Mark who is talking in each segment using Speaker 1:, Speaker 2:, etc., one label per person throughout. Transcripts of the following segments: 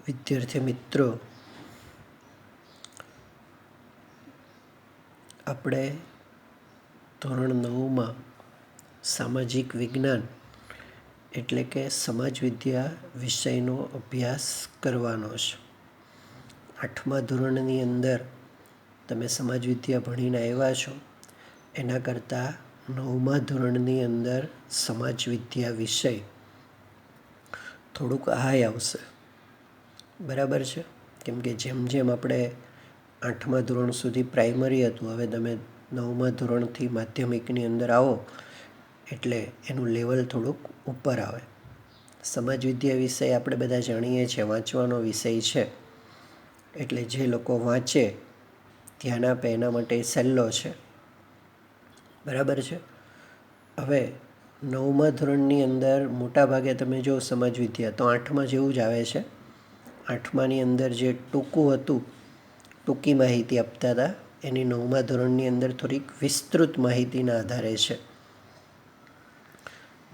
Speaker 1: વિદ્યાર્થી મિત્રો, આપણે ધોરણ 9માં સામાજિક વિજ્ઞાન એટલે કે સમાજ વિદ્યા વિષયનો અભ્યાસ કરવાનો છે. 8મા ધોરણની અંદર તમે સમાજ વિદ્યા ભણીને આવ્યા છો, એના કરતાં 9મા ધોરણની અંદર સમાજ વિદ્યા વિષય થોડુંક હાઈ આવશે. બરાબર છે? કેમ કે જેમ જેમ આપણે 8મા ધોરણ સુધી પ્રાઇમરી હતું, હવે તમે 9મા ધોરણથી માધ્યમિકની અંદર આવો એટલે એનું લેવલ થોડુંક ઉપર આવે. સમાજ વિદ્યા વિષય આપણે બધા જાણીએ છીએ વાંચવાનો વિષય છે, એટલે જે લોકો વાંચે ધ્યાન આપે એના માટે સહેલો છે. બરાબર છે? હવે 9મા ધોરણની અંદર મોટા ભાગે તમે જો સમાજ વિદ્યા તો 8મા જેવું જ આવે છે. 8માની અંદર જે ટૂંકું હતું, ટૂંકી માહિતી આપતા હતા, એની 9મા ધોરણની અંદર થોડીક વિસ્તૃત માહિતીના આધારે છે.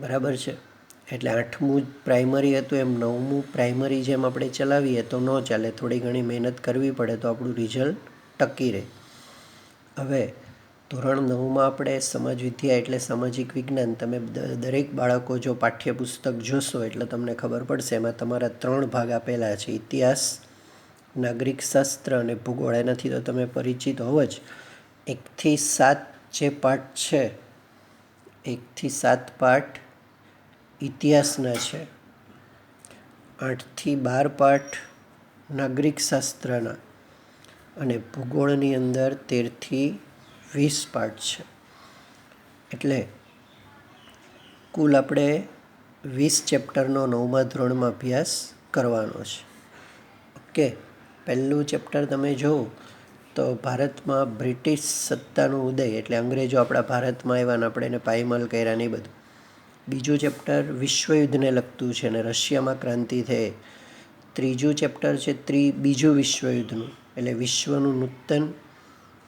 Speaker 1: બરાબર છે? એટલે 8મું પ્રાઇમરી હતું એમ 9મું પ્રાઇમરી જેમ આપણે ચલાવીએ તો ન ચાલે. થોડી ઘણી મહેનત કરવી પડે તો આપણું રિઝલ્ટ ટકી રહે. હવે ધોરણ 9માં આપણે સમાજ વિદ્યા એટલે સામાજિક વિજ્ઞાન, તમે દરેક બાળકો જો પાઠ્યપુસ્તક જોશો એટલે તમને ખબર પડશે. એમાં તમારા 3 ભાગ આપેલા છે: ઇતિહાસ, નાગરિક શાસ્ત્ર અને ભૂગોળ. એનાથી તો તમે પરિચિત હોવ જ. 1 થી 7 જે પાઠ છે, 1 થી 7 પાઠ ઇતિહાસના છે, 8 થી 12 પાઠ નાગરિક શાસ્ત્રના, અને ભૂગોળની અંદર 13 થી 20 પાઠ છે. એટલે કુલ આપણે 20 ચેપ્ટરનો 9મા ધોરણમાં અભ્યાસ કરવાનો છે. ઓકે, પહેલું ચેપ્ટર તમે જુઓ તો ભારતમાં બ્રિટિશ સત્તાનું ઉદય, એટલે અંગ્રેજો આપણા ભારતમાં આવ્યા ને આપણે એને પાયમાલ કર્યા ને એ બધું. બીજું ચેપ્ટર વિશ્વયુદ્ધને લગતું છે અને રશિયામાં ક્રાંતિ થઈ. ત્રીજું ચેપ્ટર છે બીજું વિશ્વયુદ્ધનું, એટલે વિશ્વનું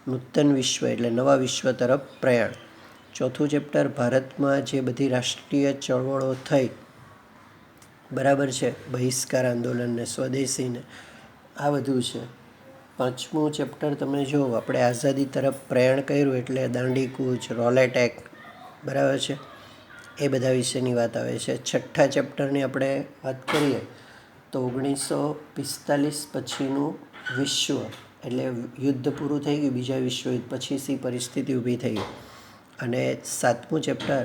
Speaker 1: નૂતન વિશ્વ એટલે નવા વિશ્વ તરફ પ્રયાણ. ચોથું ચેપ્ટર ભારતમાં જે બધી રાષ્ટ્રીય ચળવળો થઈ, બરાબર છે, બહિષ્કાર આંદોલનને, સ્વદેશીને, આ બધું છે. 5મું ચેપ્ટર તમે જો આપણે આઝાદી તરફ પ્રયાણ કર્યું એટલે દાંડીકૂચ, રોલેટ એક્ટ, બરાબર છે, એ બધા વિશેની વાત આવે છે. 6થા ચેપ્ટરની આપણે વાત કરીએ તો 1945 પછીનું વિશ્વ, એટલે યુદ્ધ પૂરું થઈ ગયું, બીજા વિશ્વયુદ્ધ પછી શી પરિસ્થિતિ ઊભી થઈ. અને 7મું ચેપ્ટર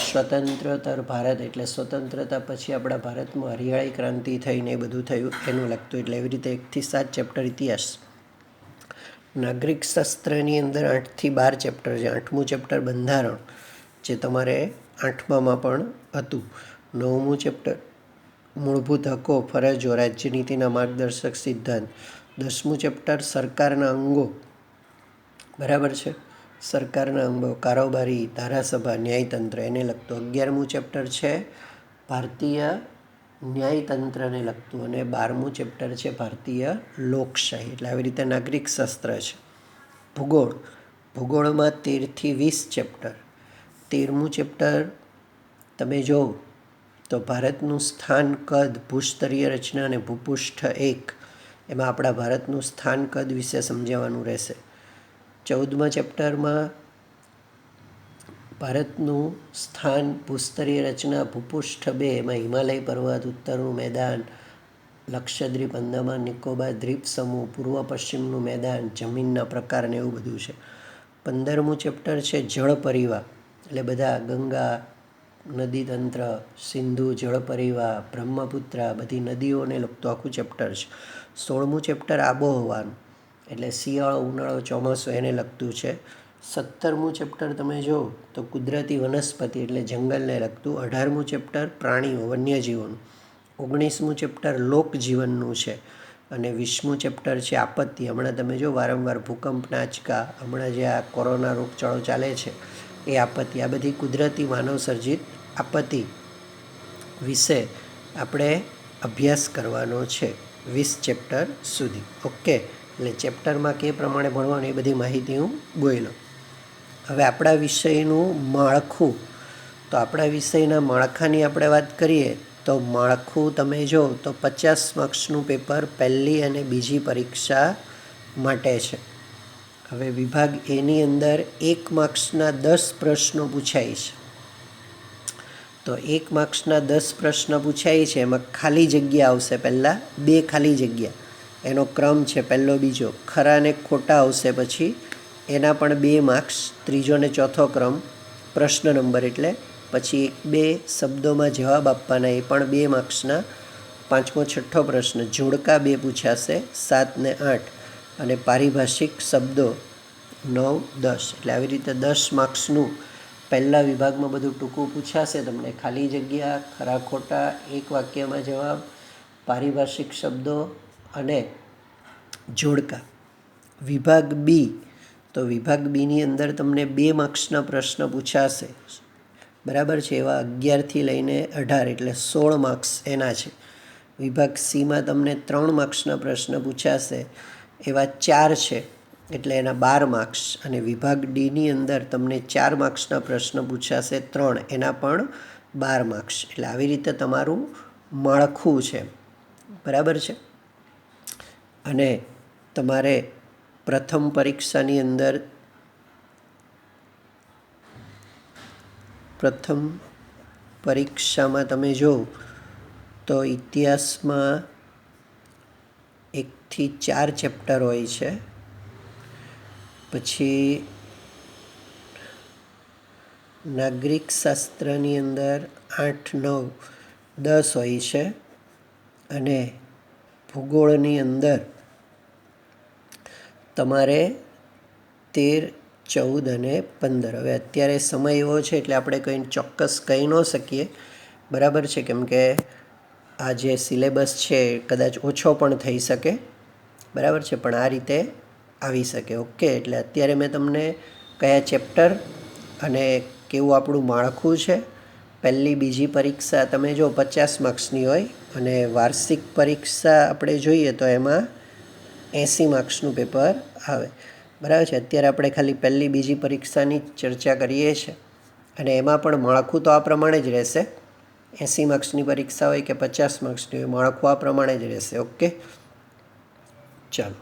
Speaker 1: સ્વતંત્રોત્તર ભારત, એટલે સ્વતંત્રતા પછી આપણા ભારતમાં હરિયાળી ક્રાંતિ થઈને એ બધું થયું એનું લગતું. એટલે એવી રીતે 1 થી 7 ચેપ્ટર ઇતિહાસ. નાગરિક શાસ્ત્રની અંદર 8 થી 12 ચેપ્ટર છે. 8મું ચેપ્ટર બંધારણ, જે તમારે 8મામાં પણ હતું. 9મું ચેપ્ટર મૂળભૂત હકો, ફરજો, રાજ્યનીતિના માર્ગદર્શક સિદ્ધાંત. 10મું ચેપ્ટર સરકારના અંગો, બરાબર છે, સરકારના અંગો, કારોબારી, ધારાસભા, ન્યાયતંત્ર, એને લગતું. 11મું ચેપ્ટર છે ભારતીય ન્યાયતંત્રને લગતું, અને 12મું ચેપ્ટર છે ભારતીય લોકશાહી. એટલે આવી રીતે નાગરિક શાસ્ત્ર છે. ભૂગોળમાં 13 થી 20 ચેપ્ટર. 13મું ચેપ્ટર તમે જો તો ભારતનું સ્થાન, કદ, ભૂસ્તરીય રચના અને ભૂપૃષ્ઠ 1, એમાં આપણા ભારતનું સ્થાન, કદ વિશે સમજાવવાનું રહેશે. 14મા ચેપ્ટરમાં ભારતનું સ્થાન, ભૂસ્તરીય રચના, ભૂપૃષ્ઠ 2, એમાં હિમાલય પર્વત, ઉત્તરનું મેદાન, લક્ષદ્વીપ, અંદમાન નિકોબાર દ્વીપ સમૂહ, પૂર્વ પશ્ચિમનું મેદાન, જમીનના પ્રકાર ને એવું બધું છે. 15મું ચેપ્ટર છે જળ પરિવાહ, એટલે બધા ગંગા નદીતંત્ર, સિંધુ જળ પરિવાહ, બ્રહ્મપુત્રા, બધી નદીઓને લગતું આખું ચેપ્ટર છે. 16મું ચેપ્ટર આબોહવાનું, એટલે શિયાળો, ઉનાળો, ચોમાસું, એને લગતું છે. 17મું ચેપ્ટર તમે જો તો કુદરતી વનસ્પતિ, એટલે જંગલને લગતું. 18મું ચેપ્ટર પ્રાણીઓ, વન્યજીવોનું. 19મું ચેપ્ટર લોકજીવનનું છે. અને 20મું ચેપ્ટર છે આપત્તિ. હમણાં તમે જો વારંવાર ભૂકંપના આંચકા, હમણાં જે આ કોરોના રોગચાળો ચાલે છે એ આપત્તિ, આ બધી કુદરતી માનવ સર્જિત આપત્તિ વિશે આપણે અભ્યાસ કરવાનો છે 20 ચેપ્ટર સુધી. ઓકે, એટલે ચેપ્ટરમાં કે પ્રમાણે ભણવાનું એ બધી માહિતી હું બોલ્યો. હવે આપણા વિષયનું માળખું, તો આપણા વિષયના માળખાની આપણે વાત કરીએ તો માળખું તમે જો તો 50 માર્ક્સનું પેપર પહેલી અને બીજી પરીક્ષા માટે છે. હવે વિભાગ એની અંદર 1 માર્ક્સના 10 પ્રશ્નો પૂછાય છે. તો 1 માર્ક્સના 10 પ્રશ્ન પૂછાય છે, એમાં ખાલી જગ્યા આવશે. પહેલાં 2 ખાલી જગ્યા, એનો ક્રમ છે પહેલો બીજો. ખરા ને ખોટા આવશે પછી, એના પણ 2 માર્ક્સ, ત્રીજો ને ચોથો ક્રમ પ્રશ્ન નંબર. એટલે પછી 1-2 શબ્દોમાં જવાબ આપવાના, એ પણ 2 માર્ક્સના. પાંચમો છઠ્ઠો પ્રશ્ન જોડકા 2 પૂછાશે, 7 ને 8, અને પારિભાષિક શબ્દો 9-10. એટલે આવી રીતે 10 માર્ક્સનું પહેલા વિભાગમાં બધું ટૂંકું પૂછાશે તમને. ખાલી જગ્યા, ખરા ખોટા, એક વાક્યમાં જવાબ, પારિભાષિક શબ્દો અને જોડકા. વિભાગ બી, તો વિભાગ બીની અંદર તમને 2 માર્ક્સના પ્રશ્ન પૂછાશે, બરાબર છે. એવા 11થી લઈને 18 એટલે 16 માર્ક્સ એના છે. વિભાગ સીમાં તમને 3 માર્ક્સના પ્રશ્ન પૂછાશે, એવા 4 છે, એટલે એના 12 માર્ક્સ. અને વિભાગ ડીની અંદર તમને 4 માર્ક્સના પ્રશ્ન પૂછાશે, 3, એના પણ 12 માર્ક્સ. એટલે આવી રીતે તમારું માળખું છે, બરાબર છે. અને તમારે પ્રથમ પરીક્ષાની અંદર પ્રથમ પરીક્ષામાં તમે જો તો ઇતિહાસમાં 1 થી 4 ચેપ્ટર હોય છે. પછી નાગરિક શાસ્ત્રની અંદર 8, 9, 10 હોય છે. અને ભૂગોળની અંદર તમારે 13, 14 અને 15. હવે અત્યારે સમય એવો છે એટલે આપણે કંઈ ચોક્કસ કહી ન શકીએ, બરાબર છે. કેમ કે આ જે સિલેબસ છે કદાચ ઓછો પણ થઈ શકે, બરાબર છે. પણ આ રીતે આવી શકે. ઓકે, એટલે અત્યારે મેં તમને કયા ચેપ્ટર અને કેવું આપણું માળખું છે. પહેલી બીજી પરીક્ષા તમે જો 50 માર્ક્સની હોય, અને વાર્ષિક પરીક્ષા આપણે જોઈએ તો એમાં 80 માર્ક્સનું પેપર આવે, બરાબર છે. અત્યારે આપણે ખાલી પહેલી બીજી પરીક્ષાની ચર્ચા કરીએ છીએ, અને એમાં પણ માળખું તો આ પ્રમાણે જ રહેશે. 80 માર્ક્સની પરીક્ષા હોય કે 50 માર્ક્સની હોય, માળખું આ પ્રમાણે જ રહેશે. ઓકે, ચાલો.